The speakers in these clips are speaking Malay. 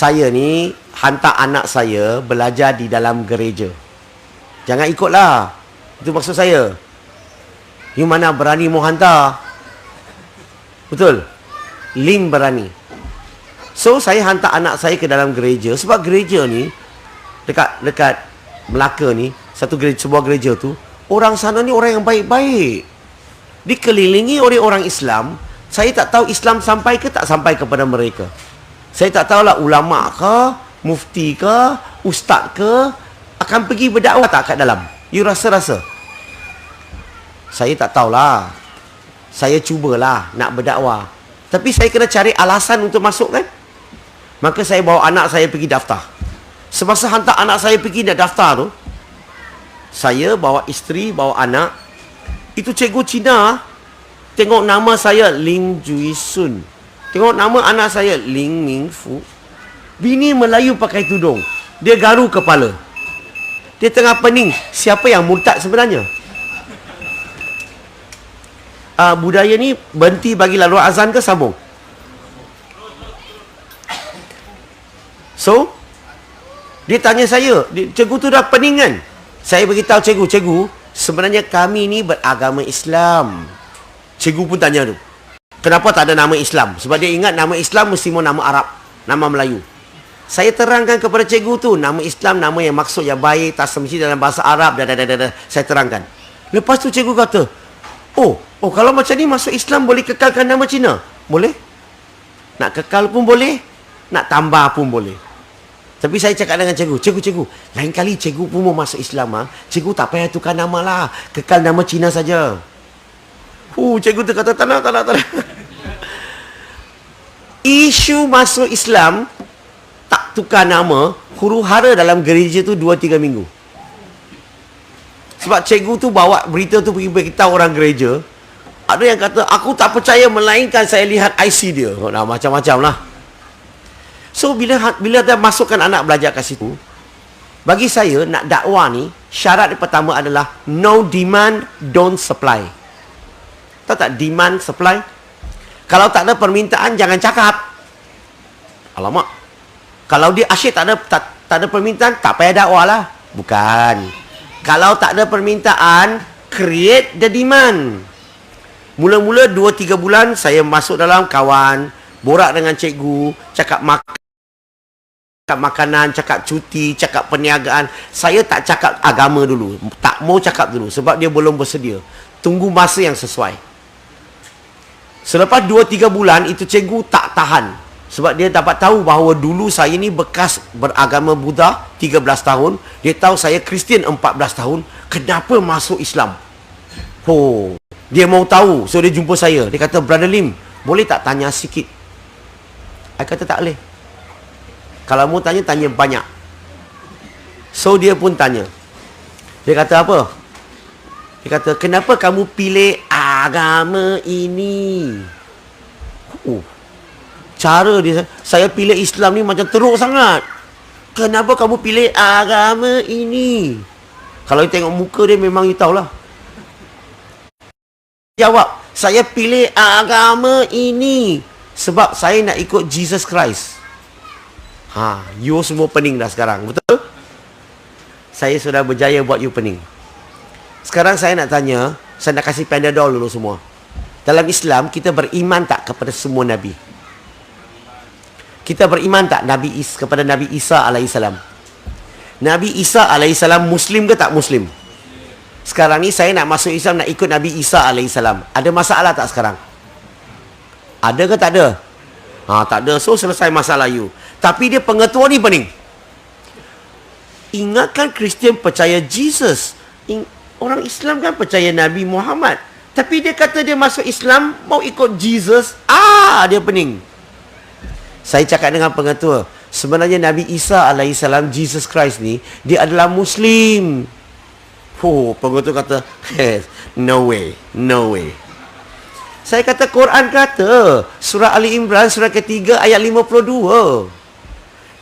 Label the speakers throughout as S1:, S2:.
S1: saya ni hantar anak saya belajar di dalam gereja. Jangan ikutlah. Itu maksud saya. You mana berani mau hantar? Betul? Lim berani. So, saya hantar anak saya ke dalam gereja. Sebab gereja ni, dekat Melaka ni, sebuah gereja tu, orang sana ni orang yang baik-baik. Dikelilingi oleh orang Islam. Saya tak tahu Islam sampai ke tak sampai kepada mereka. Saya tak tahulah ulama ke, mufti ke, ustaz ke, akan pergi berdakwah tak kat dalam. You rasa-rasa? Saya tak tahulah. Saya cubalah nak berdakwah. Tapi saya kena cari alasan untuk masuk kan? Maka saya bawa anak saya pergi daftar. Semasa hantar anak saya pergi nak daftar tu, saya bawa isteri, bawa anak. Itu cikgu Cina tengok nama saya Ling Jui Sun. Tengok nama anak saya Ling Ming Fu. Bini Melayu pakai tudung. Dia garu kepala. Dia tengah pening. Siapa yang murtad sebenarnya? Budaya ni berhenti bagi lalu azan ke sambung? So, dia tanya saya, cikgu tu dah pening kan? Saya beritahu cikgu, sebenarnya kami ni beragama Islam. Cikgu pun tanya tu, kenapa tak ada nama Islam? Sebab dia ingat nama Islam mesti mau nama Arab, nama Melayu. Saya terangkan kepada cikgu tu, nama Islam nama yang maksud yang baik, tak semestinya dalam bahasa Arab, saya terangkan. Lepas tu cikgu kata, oh kalau macam ni masuk Islam boleh kekalkan nama Cina? Boleh. Nak kekal pun boleh, nak tambah pun boleh. Tapi saya cakap dengan cikgu, lain kali cikgu pun mau masuk Islam, cikgu tak payah tukar nama lah, kekal nama Cina saja. Cikgu tu kata, tak nak. Isu masuk Islam, tak tukar nama, huru-hara dalam gereja tu 2-3 minggu. Sebab cikgu tu bawa berita tu pergi beritahu orang gereja. Ada yang kata, aku tak percaya melainkan saya lihat IC dia. Macam-macam lah. So, bila dia masukkan anak belajar kat situ, bagi saya, nak dakwah ni, syarat yang pertama adalah no demand, don't supply. Tahu tak demand, supply? Kalau tak ada permintaan, jangan cakap. Alamak. Kalau dia asyik tak ada permintaan, tak payah dakwah lah. Bukan. Kalau tak ada permintaan, create the demand. Mula-mula 2-3 bulan, saya masuk dalam kawan, borak dengan cikgu, cakap makanan, cakap cuti, cakap perniagaan. Saya tak cakap agama dulu. Tak mau cakap dulu. Sebab dia belum bersedia. Tunggu masa yang sesuai. Selepas 2-3 bulan, itu cikgu tak tahan. Sebab dia dapat tahu bahawa dulu saya ni bekas beragama Buddha 13 tahun. Dia tahu saya Kristian 14 tahun. Kenapa masuk Islam? Dia mau tahu. So dia jumpa saya. Dia kata, Brother Lim, boleh tak tanya sikit? Saya kata tak boleh. Kalau mau tanya, tanya banyak. So dia pun tanya. Dia kata apa? Dia kata, kenapa kamu pilih agama ini? Cara dia, saya pilih Islam ni macam teruk sangat. Kenapa kamu pilih agama ini? Kalau you tengok muka dia, memang you tahulah. Jawab, saya pilih agama ini sebab saya nak ikut Jesus Christ. You semua pening dah sekarang, betul? Saya sudah berjaya buat you pening. Sekarang saya nak tanya, saya nak kasih Panadol dulu semua. Dalam Islam, kita beriman tak kepada semua Nabi? Kita beriman tak kepada Nabi Isa alaihissalam? Nabi Isa alaihissalam Muslim ke tak Muslim? Sekarang ni saya nak masuk Islam, nak ikut Nabi Isa alaihissalam. Ada masalah tak sekarang? Ada ke tak ada? Tak ada. So selesai masalah you. Tapi dia pengetua ni pening. Ingatkan Kristian percaya Jesus. Orang Islam kan percaya Nabi Muhammad. Tapi dia kata dia masuk Islam, mau ikut Jesus. Dia pening. Saya cakap dengan pengetua, sebenarnya Nabi Isa alaihissalam, Jesus Christ ni, dia adalah Muslim. Pengetua kata, no way. Saya kata, Quran kata, surah Ali Imran, surah ketiga, ayat 52.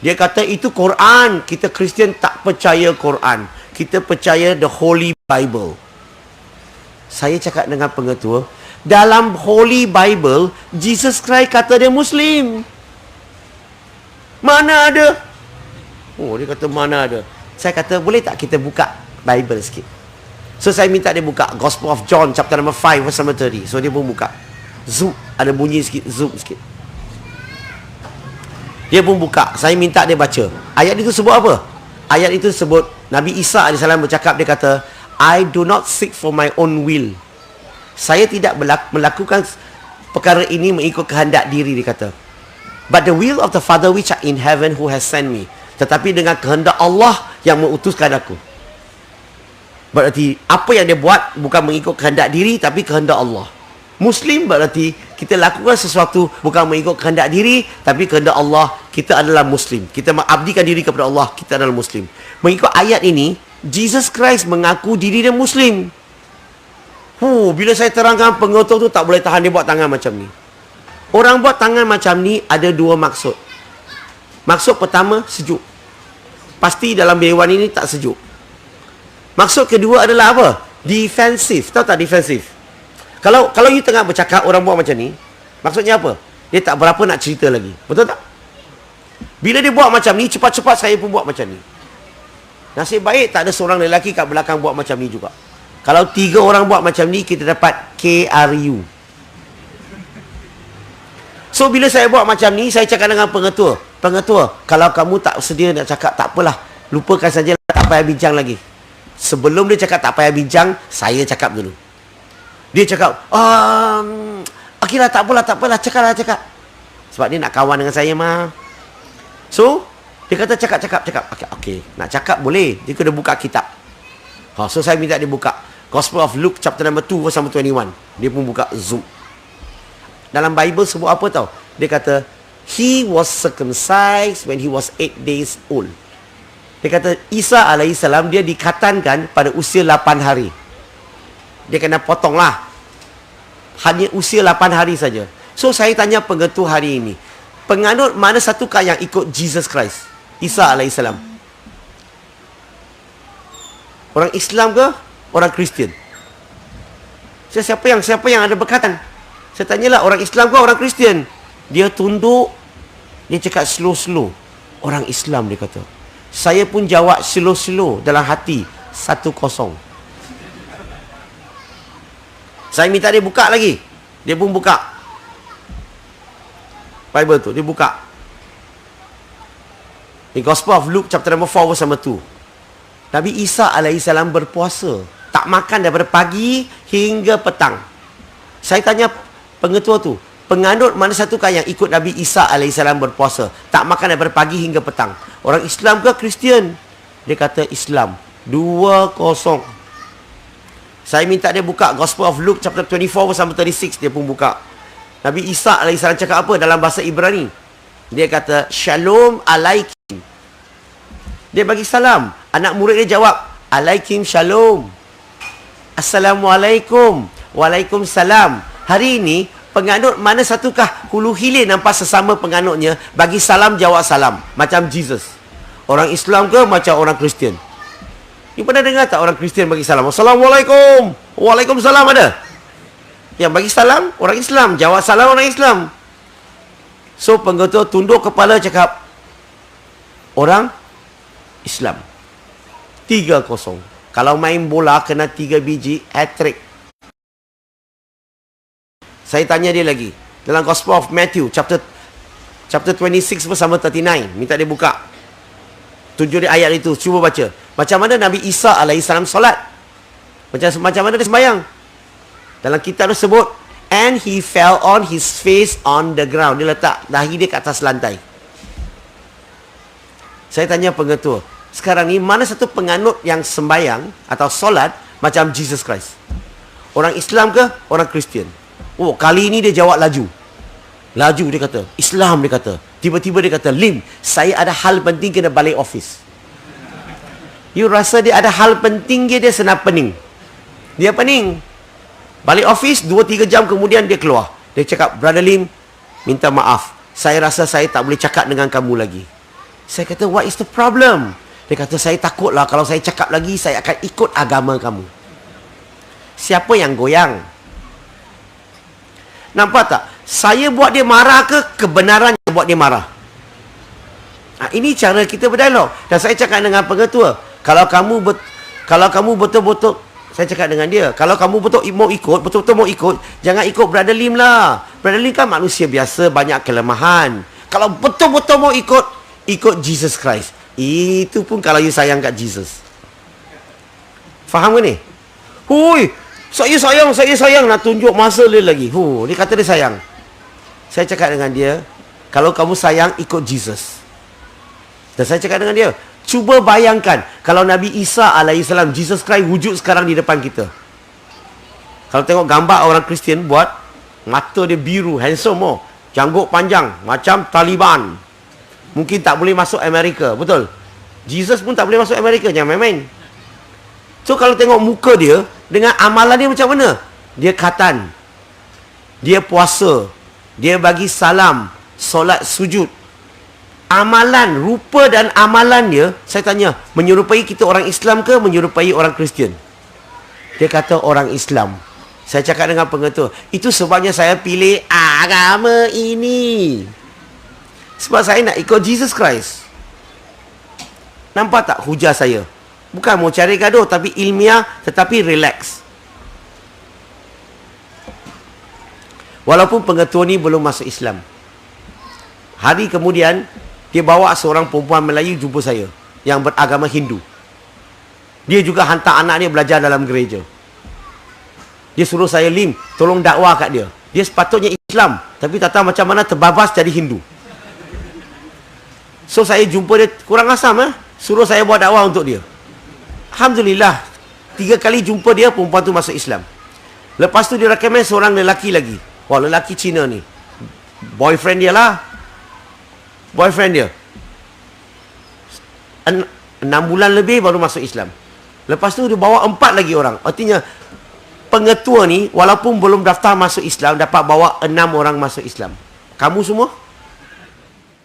S1: Dia kata, itu Quran. Kita Kristian tak percaya Quran. Kita percaya the Holy Bible. Saya cakap dengan pengetua, dalam Holy Bible, Jesus Christ kata dia Muslim. Mana ada? Oh, dia kata mana ada. Saya kata, boleh tak kita buka Bible sikit? So, saya minta dia buka Gospel of John, chapter number 5, verse number 30. So, dia pun buka. Zoom, ada bunyi sikit, zoom sikit. Dia pun buka. Saya minta dia baca. Ayat itu sebut apa? Ayat itu sebut, Nabi Isa AS bercakap, dia kata, I do not seek for my own will. Saya tidak melakukan perkara ini mengikut kehendak diri, dia kata. But the will of the Father which are in heaven who has sent me. Tetapi dengan kehendak Allah yang mengutuskan aku. Berarti apa yang dia buat bukan mengikut kehendak diri, tapi kehendak Allah. Muslim berarti kita lakukan sesuatu bukan mengikut kehendak diri, tapi kehendak Allah. Kita adalah Muslim. Kita mengabdikan diri kepada Allah. Kita adalah Muslim. Mengikut ayat ini, Jesus Christ mengaku diri dia Muslim. Bila saya terangkan, pengotor tu tak boleh tahan, dia buat tangan macam ni. Orang buat tangan macam ni ada dua maksud. Maksud pertama, sejuk. Pasti dalam dewan ini tak sejuk. Maksud kedua adalah apa? Defensif. Tahu tak defensif? Kalau you tengah bercakap, orang buat macam ni, maksudnya apa? Dia tak berapa nak cerita lagi. Betul tak? Bila dia buat macam ni, cepat-cepat saya pun buat macam ni. Nasib baik tak ada seorang lelaki kat belakang buat macam ni juga. Kalau 3 orang buat macam ni, kita dapat KRU. So, bila saya buat macam ni, saya cakap dengan pengetua. Pengetua, kalau kamu tak sedia nak cakap, tak apalah. Lupakan saja, tak payah bincang lagi. Sebelum dia cakap tak payah bincang, saya cakap dulu. Dia cakap, okeylah, tak apalah, cakaplah. Sebab dia nak kawan dengan saya, mah. So, dia kata cakap. Okey, nak cakap boleh. Dia kena buka kitab. So, saya minta dia buka Gospel of Luke, chapter number 2, verse number 21. Dia pun buka Zoom. Dalam Bible sebut apa tau? Dia kata, He was circumcised when he was 8 days old. Dia kata, Isa AS, dia dikhatankan pada usia 8 hari. Dia kena potong lah. Hanya usia 8 hari saja. So, saya tanya pengetua hari ini, penganut mana satukah yang ikut Jesus Christ? Isa AS. Orang Islam ke? Orang Kristian? Siapa yang ada berkatan? Saya tanyalah, orang Islam ke orang Kristian? Dia tunduk, dia cakap slow-slow. Orang Islam, dia kata. Saya pun jawab slow-slow dalam hati. 1-0. Saya minta dia buka lagi. Dia pun buka Bible tu, dia buka. The Gospel of Luke, chapter number 4, verse number 2. Nabi Isa AS berpuasa. Tak makan daripada pagi hingga petang. Saya tanya pengetua tu, penganut mana satukah yang ikut Nabi Isa AS berpuasa? Tak makan daripada pagi hingga petang. Orang Islam ke Kristian? Dia kata Islam. 2-0. Saya minta dia buka Gospel of Luke, chapter 24, verse 36. Dia pun buka. Nabi Isa AS cakap apa dalam bahasa Ibrani? Dia kata, Shalom alaikum. Dia bagi salam. Anak murid dia jawab, Alaikum shalom. Assalamualaikum. Waalaikumsalam. Hari ini, penganut mana satukah hulu hilir nampak sesama penganutnya, bagi salam, jawab salam. Macam Jesus. Orang Islam ke macam orang Kristian? You pernah dengar tak orang Kristian bagi salam? Assalamualaikum. Waalaikumsalam ada? Yang bagi salam, orang Islam. Jawab salam, orang Islam. So, pengetua tunduk kepala cakap, orang Islam. 3-0. Kalau main bola kena 3 biji, hat-trick. Saya tanya dia lagi. Dalam Gospel of Matthew, chapter 26, verse 39. Minta dia buka. Tunjuk dia ayat itu. Cuba baca. Macam mana Nabi Isa AS solat? Macam mana dia sembahyang? Dalam kitab tersebut, and he fell on his face on the ground. Dia letak dahi dia ke atas lantai. Saya tanya pengetua, sekarang ni mana satu penganut yang sembahyang atau solat macam Jesus Christ? Orang Islam ke orang Kristian? Oh, kali ini dia jawab laju. Laju dia kata, Islam dia kata. Tiba-tiba dia kata, Lim, saya ada hal penting kena balik office. You rasa dia ada hal penting dia senap pening. Dia pening. Balik office 2-3 jam kemudian dia keluar. Dia cakap, Brother Lim, minta maaf. Saya rasa saya tak boleh cakap dengan kamu lagi. Saya kata, what is the problem? Dia kata, saya takutlah kalau saya cakap lagi, saya akan ikut agama kamu. Siapa yang goyang? Nampak tak? Saya buat dia marah ke kebenaran yang buat dia marah? Ini cara kita berdialog. Dan saya cakap dengan pengetua, kalau kamu betul-betul, saya cakap dengan dia, kalau kamu betul-betul mau ikut, jangan ikut Brother Lim lah. Brother Lim kan manusia biasa, banyak kelemahan. Kalau betul-betul mau ikut Jesus Christ. Itu pun kalau you sayang kat Jesus. Faham ke ni? Hui, saya sayang nak tunjuk masa dia lagi. Dia kata dia sayang. Saya cakap dengan dia, kalau kamu sayang, ikut Jesus. Dan saya cakap dengan dia, cuba bayangkan kalau Nabi Isa alaihissalam, Jesus Christ wujud sekarang di depan kita. Kalau tengok gambar orang Kristian buat, mata dia biru, handsome janggut panjang, macam Taliban. Mungkin tak boleh masuk Amerika, betul? Jesus pun tak boleh masuk Amerika, jangan main-main. So kalau tengok muka dia, dengan amalan dia macam mana? Dia khatan, dia puasa, dia bagi salam, solat sujud. Amalan, rupa dan amalan dia, saya tanya, menyerupai kita orang Islam ke menyerupai orang Kristian? Dia kata orang Islam. Saya cakap dengan pengetua, itu sebabnya saya pilih agama ini. Sebab saya nak ikut Jesus Christ. Nampak tak hujah saya? Bukan mau cari gaduh, tapi ilmiah, tetapi relax. Walaupun pengetua ni belum masuk Islam, hari kemudian dia bawa seorang perempuan Melayu jumpa saya yang beragama Hindu. Dia juga hantar anak dia belajar dalam gereja. Dia suruh saya, Lim, tolong dakwah kat dia. Dia sepatutnya Islam, tapi tak tahu macam mana terbabas jadi Hindu. So saya jumpa dia, kurang asam suruh saya buat dakwah untuk dia. Alhamdulillah, 3 kali jumpa dia, perempuan tu masuk Islam. Lepas tu dia recommend seorang lelaki lagi. Wah, lelaki Cina ni, boyfriend dia lah. Boyfriend dia 6 bulan lebih baru masuk Islam. Lepas tu dia bawa 4 lagi orang. Artinya pengetua ni walaupun belum daftar masuk Islam, dapat bawa 6 orang masuk Islam. Kamu semua